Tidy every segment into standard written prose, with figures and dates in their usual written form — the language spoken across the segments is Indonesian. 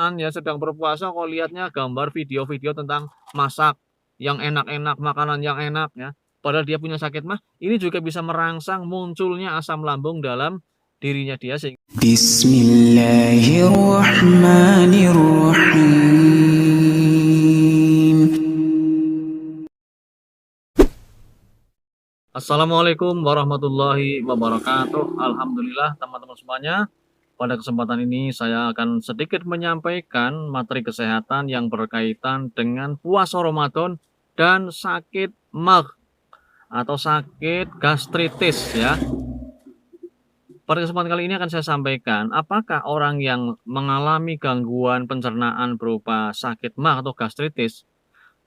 pencernaan ya, sedang berpuasa kok lihatnya gambar video-video tentang masak yang enak-enak, makanan yang enak ya, padahal dia punya sakit mah, ini juga bisa merangsang munculnya asam lambung dalam dirinya dia Bismillahirrahmanirrahim. Assalamualaikum warahmatullahi wabarakatuh. Alhamdulillah teman-teman semuanya. Pada kesempatan ini saya akan sedikit menyampaikan materi kesehatan yang berkaitan dengan puasa Ramadan dan sakit MAG atau sakit gastritis ya. Pada kesempatan kali ini akan saya sampaikan apakah orang yang mengalami gangguan pencernaan berupa sakit MAG atau gastritis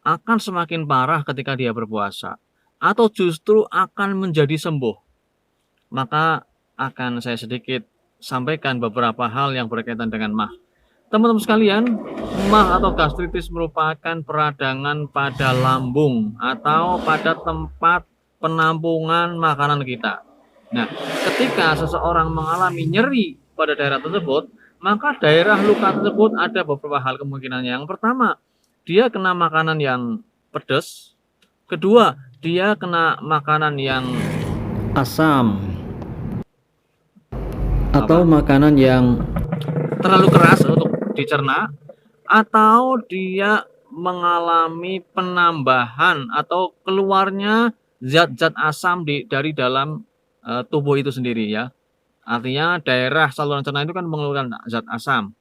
akan semakin parah ketika dia berpuasa atau justru akan menjadi sembuh. Maka akan saya sedikit sampaikan beberapa hal yang berkaitan dengan MAG. Teman-teman sekalian, MAG atau gastritis merupakan peradangan pada lambung atau pada tempat penampungan makanan kita. Nah, ketika seseorang mengalami nyeri pada daerah tersebut, maka daerah luka tersebut ada beberapa hal kemungkinannya. Yang pertama, dia kena makanan yang pedas. Kedua, dia kena makanan yang asam atau makanan yang terlalu keras untuk dicerna, atau dia mengalami penambahan atau keluarnya zat-zat asam dari dalam tubuh itu sendiri ya. Artinya daerah saluran cerna itu kan mengeluarkan zat asam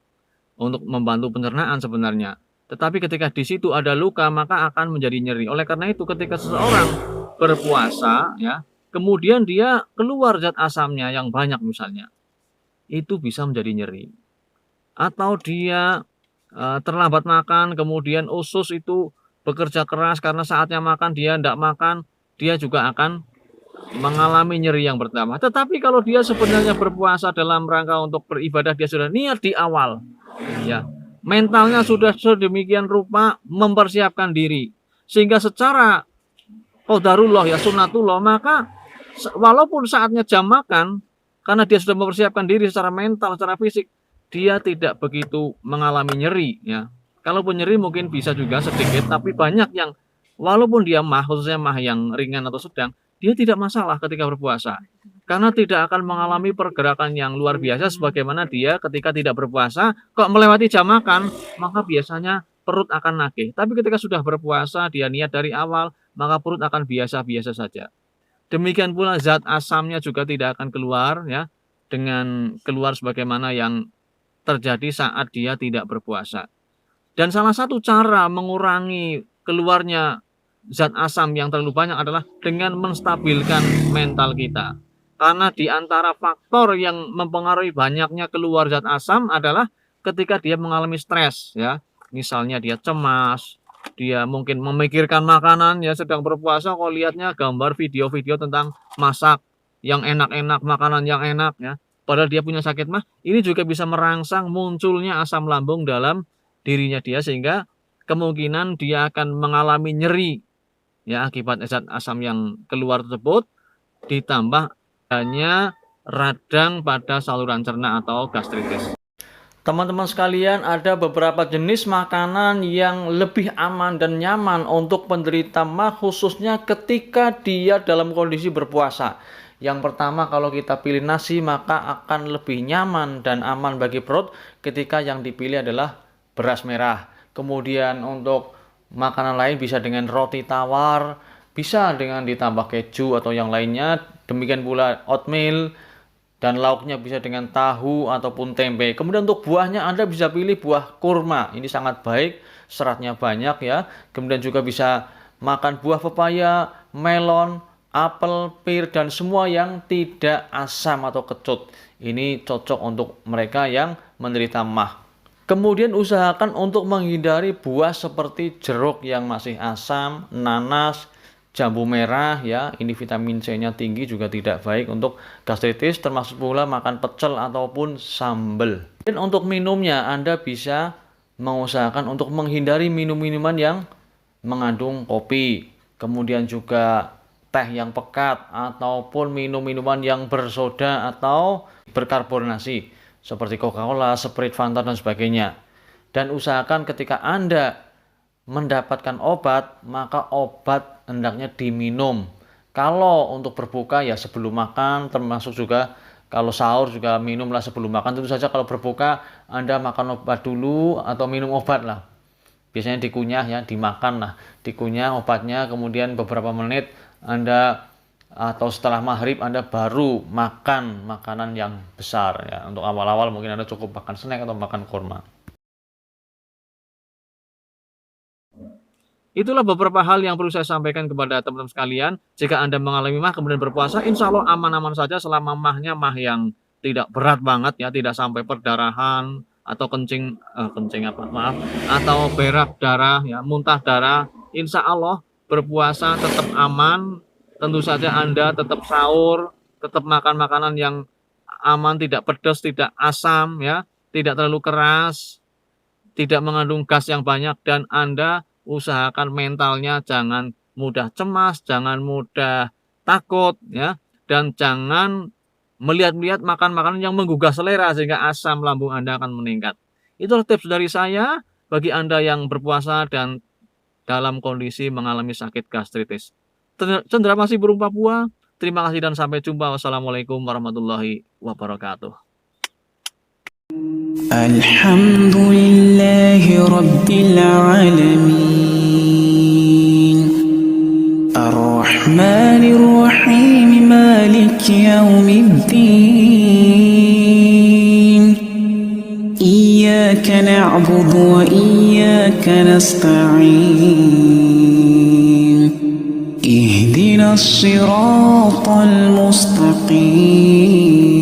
untuk membantu pencernaan sebenarnya. Tetapi ketika di situ ada luka maka akan menjadi nyeri. Oleh karena itu ketika seseorang berpuasa ya, kemudian dia keluar zat asamnya yang banyak misalnya, itu bisa menjadi nyeri. Atau dia terlambat makan, kemudian usus itu bekerja keras karena saatnya makan dia tidak makan, dia juga akan mengalami nyeri yang pertama. Tetapi kalau dia sebenarnya berpuasa dalam rangka untuk beribadah, dia sudah niat di awal ya, mentalnya sudah sedemikian rupa mempersiapkan diri sehingga secara qadarullah ya, sunnatullah, maka walaupun saatnya jam makan, karena dia sudah mempersiapkan diri secara mental, secara fisik, dia tidak begitu mengalami nyeri ya. Kalaupun nyeri mungkin bisa juga sedikit, tapi banyak yang walaupun dia mah, khususnya mah yang ringan atau sedang, dia tidak masalah ketika berpuasa. Karena tidak akan mengalami pergerakan yang luar biasa sebagaimana dia ketika tidak berpuasa, kok melewati jam makan, maka biasanya perut akan nagih. Tapi ketika sudah berpuasa, dia niat dari awal, maka perut akan biasa-biasa saja. Demikian pula zat asamnya juga tidak akan keluar ya, dengan keluar sebagaimana yang terjadi saat dia tidak berpuasa. Dan salah satu cara mengurangi keluarnya zat asam yang terlalu banyak adalah dengan menstabilkan mental kita. Karena di antara faktor yang mempengaruhi banyaknya keluar zat asam adalah ketika dia mengalami stres ya. Misalnya dia cemas, dia mungkin memikirkan makanan ya, sedang berpuasa kok lihatnya gambar video-video tentang masak yang enak-enak, makanan yang enak ya, padahal dia punya sakit mah, ini juga bisa merangsang munculnya asam lambung dalam dirinya dia sehingga kemungkinan dia akan mengalami nyeri ya akibat zat asam yang keluar tersebut, ditambah adanya radang pada saluran cerna atau gastritis. Teman-teman sekalian, ada beberapa jenis makanan yang lebih aman dan nyaman untuk penderita MAG khususnya ketika dia dalam kondisi berpuasa. Yang pertama, kalau kita pilih nasi maka akan lebih nyaman dan aman bagi perut ketika yang dipilih adalah beras merah. Kemudian untuk makanan lain bisa dengan roti tawar, bisa dengan ditambah keju atau yang lainnya. Demikian pula oatmeal, dan lauknya bisa dengan tahu ataupun tempe. Kemudian untuk buahnya Anda bisa pilih buah kurma. Ini sangat baik, seratnya banyak ya. Kemudian juga bisa makan buah pepaya, melon, apel, pir, dan semua yang tidak asam atau kecut. Ini cocok untuk mereka yang menderita MAG. Kemudian usahakan untuk menghindari buah seperti jeruk yang masih asam, nanas, jambu merah ya, ini vitamin C-nya tinggi juga tidak baik untuk gastritis, termasuk pula makan pecel ataupun sambal. Dan untuk minumnya Anda bisa mengusahakan untuk menghindari minum-minuman yang mengandung kopi, kemudian juga teh yang pekat ataupun minum-minuman yang bersoda atau berkarbonasi seperti Coca-Cola, Sprite, Fanta dan sebagainya. Dan usahakan ketika Anda mendapatkan obat, maka obat hendaknya diminum. Kalau untuk berbuka ya sebelum makan, termasuk juga kalau sahur juga minumlah sebelum makan. Tentu saja kalau berbuka Anda makan obat dulu atau minum obat lah. Biasanya dikunyah ya, dimakan lah, dikunyah obatnya, kemudian beberapa menit Anda atau setelah maghrib Anda baru makan makanan yang besar ya. Untuk awal-awal mungkin Anda cukup makan snack atau makan kurma. Itulah beberapa hal yang perlu saya sampaikan kepada teman-teman sekalian. Jika Anda mengalami mah kemudian berpuasa, insya Allah aman-aman saja selama mahnya mah yang tidak berat banget ya, tidak sampai perdarahan atau atau berak darah ya, muntah darah. Insya Allah berpuasa tetap aman. Tentu saja Anda tetap sahur, tetap makan makanan yang aman, tidak pedas, tidak asam ya, tidak terlalu keras, tidak mengandung gas yang banyak, dan Anda usahakan mentalnya jangan mudah cemas, jangan mudah takut ya, dan jangan melihat-lihat makan makanan yang menggugah selera sehingga asam lambung Anda akan meningkat. Itulah tips dari saya bagi Anda yang berpuasa dan dalam kondisi mengalami sakit gastritis. Cendrawasih burung Papua, terima kasih dan sampai jumpa. Wassalamualaikum warahmatullahi wabarakatuh. Alhamdulillahi Rabbil Alamin Ar-Rahmanir Rahim Maliki Yawmiddin Iyyaka na'budu wa iyyaka nasta'in Ihdinas siratal mustaqim